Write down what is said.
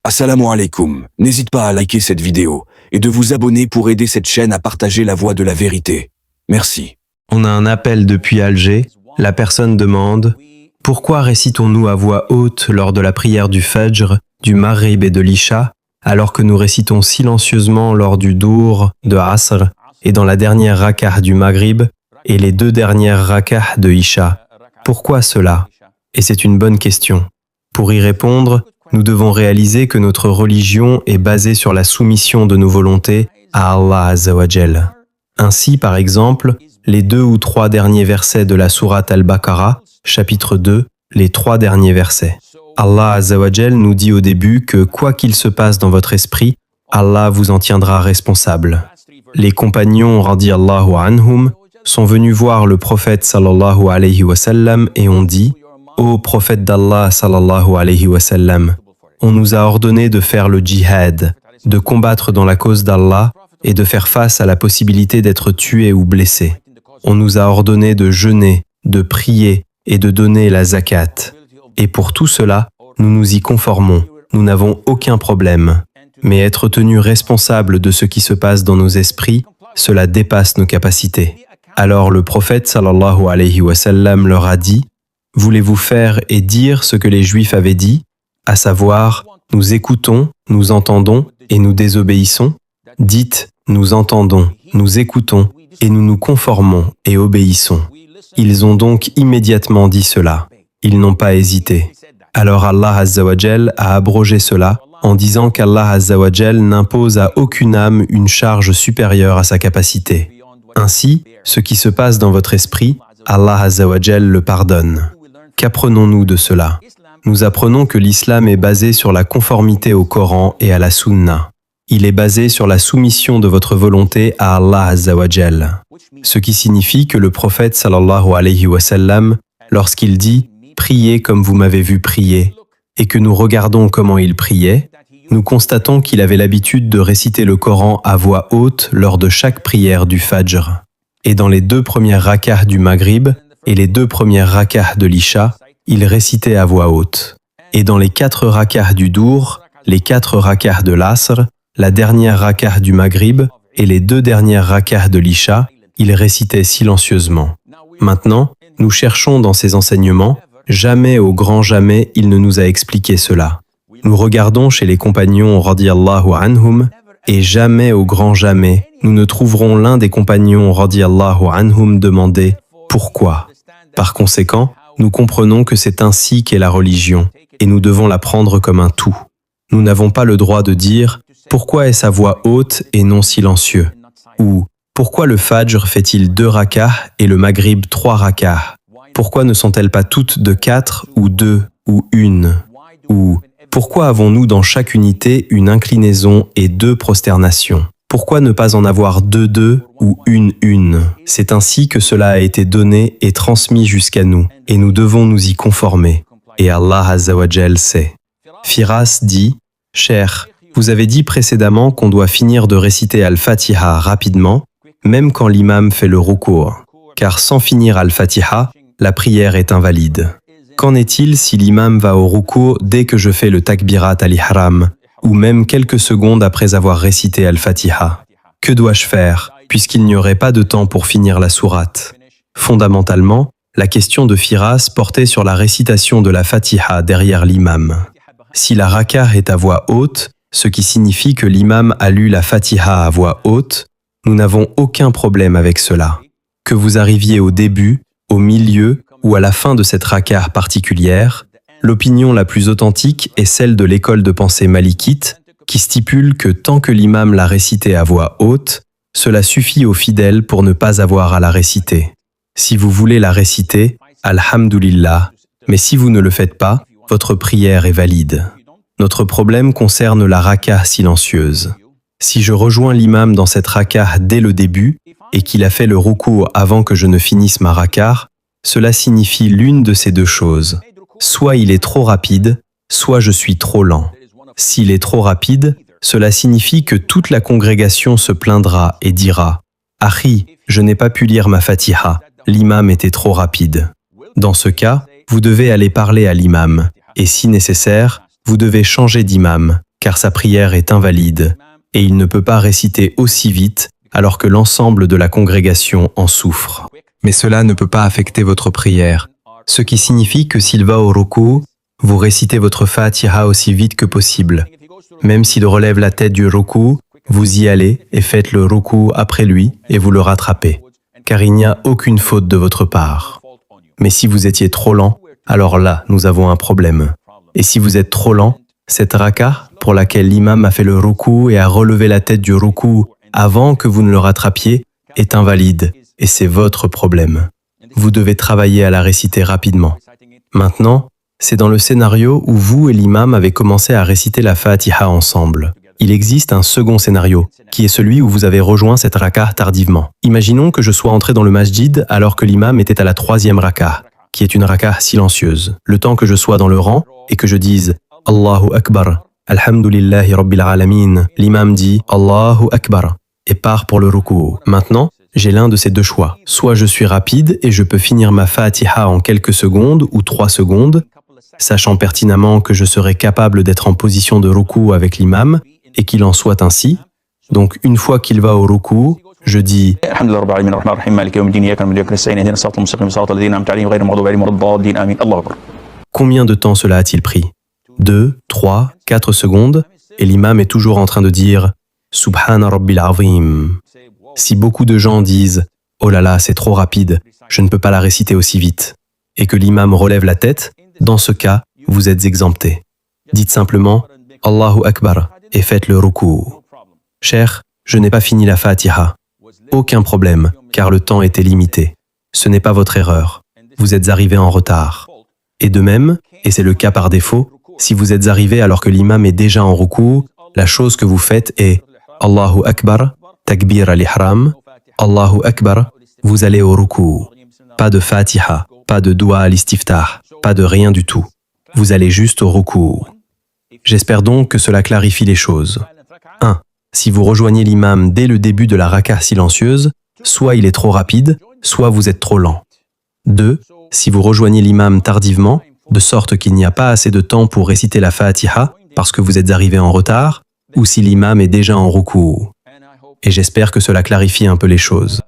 Assalamu alaikum. N'hésite pas à liker cette vidéo et de vous abonner pour aider cette chaîne à partager la voie de la vérité. Merci. On a un appel depuis Alger. La personne demande « Pourquoi récitons-nous à voix haute lors de la prière du Fajr, du Maghrib et de l'Isha, alors que nous récitons silencieusement lors du Dour, de Asr, et dans la dernière rakah du Maghrib et les 2 dernières rakah de Isha? Pourquoi cela ?» Et c'est une bonne question. Pour y répondre, nous devons réaliser que notre religion est basée sur la soumission de nos volontés à Allah Azza wa Jal. Ainsi, par exemple, les 2 ou 3 derniers versets de la sourate Al-Baqarah, chapitre 2, les 3 derniers versets. Allah Azza wa Jal nous dit au début que quoi qu'il se passe dans votre esprit, Allah vous en tiendra responsable. Les compagnons radiyallahu anhum sont venus voir le prophète sallallahu alayhi wa sallam et ont dit « Ô prophète d'Allah sallallahu alayhi wa sallam, on nous a ordonné de faire le djihad, de combattre dans la cause d'Allah et de faire face à la possibilité d'être tué ou blessé. On nous a ordonné de jeûner, de prier et de donner la zakat. Et pour tout cela, nous nous y conformons, nous n'avons aucun problème. Mais être tenu responsable de ce qui se passe dans nos esprits, cela dépasse nos capacités. » Alors le prophète sallallahu alayhi wa sallam leur a dit « Voulez-vous faire et dire ce que les Juifs avaient dit, à savoir, nous écoutons, nous entendons et nous désobéissons? Dites, nous entendons, nous écoutons et nous nous conformons et obéissons. » Ils ont donc immédiatement dit cela. Ils n'ont pas hésité. Alors Allah Azza wa Jal a abrogé cela en disant qu'Allah Azza wa Jal n'impose à aucune âme une charge supérieure à sa capacité. Ainsi, ce qui se passe dans votre esprit, Allah Azza wa Jal le pardonne. Qu'apprenons-nous de cela? Nous apprenons que l'islam est basé sur la conformité au Coran et à la Sunna. Il est basé sur la soumission de votre volonté à Allah Azza wa Jal. Ce qui signifie que le prophète sallallahu alayhi wa sallam, lorsqu'il dit « Priez comme vous m'avez vu prier » et que nous regardons comment il priait, nous constatons qu'il avait l'habitude de réciter le Coran à voix haute lors de chaque prière du Fajr. Et dans les 2 premières rakahs du Maghrib et les 2 premières rakahs de l'Isha, il récitait à voix haute. Et dans les 4 rakahs du Dour, les 4 rakahs de l'Asr, la dernière rakah du Maghrib et les 2 dernières rakahs de l'Isha, il récitait silencieusement. Maintenant, nous cherchons dans ces enseignements, jamais au grand jamais il ne nous a expliqué cela. Nous regardons chez les compagnons radiyallahu anhum et jamais au grand jamais nous ne trouverons l'un des compagnons radiyallahu anhum demander « Pourquoi ?» Par conséquent, nous comprenons que c'est ainsi qu'est la religion et nous devons la prendre comme un tout. Nous n'avons pas le droit de dire « Pourquoi est sa voix haute et non silencieux ?» ou « Pourquoi le Fajr fait-il 2 rakahs et le Maghrib 3 rakahs? Pourquoi ne sont-elles pas toutes de 4 ou 2 ou 1 ?» ou « Pourquoi avons-nous dans chaque unité une inclinaison et 2 prosternations? Pourquoi ne pas en avoir 2 ou 1 ?» C'est ainsi que cela a été donné et transmis jusqu'à nous, et nous devons nous y conformer. Et Allah Azza wa Jal sait. Firas dit « Cher, vous avez dit précédemment qu'on doit finir de réciter Al-Fatiha rapidement, même quand l'imam fait le ruku', car sans finir Al-Fatiha, la prière est invalide. Qu'en est-il si l'imam va au ruku' dès que je fais le takbirat al-ihram, ou même quelques secondes après avoir récité Al-Fatiha? Que dois-je faire, puisqu'il n'y aurait pas de temps pour finir la sourate? Fondamentalement, la question de Firas portait sur la récitation de la Fatiha derrière l'imam. Si la rakah est à voix haute, ce qui signifie que l'imam a lu la Fatiha à voix haute, nous n'avons aucun problème avec cela. Que vous arriviez au début, au milieu ou à la fin de cette rakah particulière, l'opinion la plus authentique est celle de l'école de pensée malikite qui stipule que tant que l'imam l'a récité à voix haute, cela suffit aux fidèles pour ne pas avoir à la réciter. Si vous voulez la réciter, alhamdulillah, mais si vous ne le faites pas, votre prière est valide. Notre problème concerne la rakah silencieuse. Si je rejoins l'imam dans cette rakah dès le début et qu'il a fait le ruku' avant que je ne finisse ma rakah, cela signifie l'une de ces 2 choses. Soit il est trop rapide, soit je suis trop lent. S'il est trop rapide, cela signifie que toute la congrégation se plaindra et dira « Akhi, je n'ai pas pu lire ma Fatiha, l'imam était trop rapide. » Dans ce cas, vous devez aller parler à l'imam, et si nécessaire, vous devez changer d'imam, car sa prière est invalide et il ne peut pas réciter aussi vite alors que l'ensemble de la congrégation en souffre. Mais cela ne peut pas affecter votre prière, ce qui signifie que s'il va au ruku, vous récitez votre Fatiha aussi vite que possible. Même s'il relève la tête du ruku, vous y allez et faites le ruku après lui et vous le rattrapez, car il n'y a aucune faute de votre part. Mais si vous étiez trop lent, alors là, nous avons un problème. Et si vous êtes trop lent, cette raka, pour laquelle l'imam a fait le ruku et a relevé la tête du ruku avant que vous ne le rattrapiez, est invalide, et c'est votre problème. Vous devez travailler à la réciter rapidement. Maintenant, c'est dans le scénario où vous et l'imam avez commencé à réciter la Fatiha ensemble. Il existe un second scénario, qui est celui où vous avez rejoint cette raka tardivement. Imaginons que je sois entré dans le masjid alors que l'imam était à la 3e raka, qui est une raka silencieuse. Le temps que je sois dans le rang et que je dise « Allahu Akbar », « Alhamdulillahi Rabbil Alamin », l'imam dit « Allahu Akbar » et part pour le ruku. Maintenant, j'ai l'un de ces deux choix. Soit je suis rapide et je peux finir ma Fatiha en quelques secondes ou 3 secondes, sachant pertinemment que je serai capable d'être en position de ruku avec l'imam et qu'il en soit ainsi. Donc une fois qu'il va au ruku, je dis combien de temps cela a-t-il pris? 2, 3, 4 secondes et l'imam est toujours en train de dire Subhana Rabbil Azim. Si beaucoup de gens disent oh là là, c'est trop rapide, je ne peux pas la réciter aussi vite, et que l'imam relève la tête, dans ce cas, vous êtes exempté. Dites simplement Allahu Akbar et faites le ruku. Cher, je n'ai pas fini la Fatiha. Aucun problème, car le temps était limité. Ce n'est pas votre erreur. Vous êtes arrivé en retard. Et de même, et c'est le cas par défaut, si vous êtes arrivé alors que l'imam est déjà en ruku, la chose que vous faites est Allahu Akbar, Takbir al-Ihram, Allahu Akbar, vous allez au ruku. Pas de Fatiha, pas de Dua al-Istiftah, pas de rien du tout. Vous allez juste au ruku. J'espère donc que cela clarifie les choses. 1. Si vous rejoignez l'imam dès le début de la raka silencieuse, soit il est trop rapide, soit vous êtes trop lent. 2. Si vous rejoignez l'imam tardivement, de sorte qu'il n'y a pas assez de temps pour réciter la Fatiha parce que vous êtes arrivé en retard, ou si l'imam est déjà en ruku. Et j'espère que cela clarifie un peu les choses.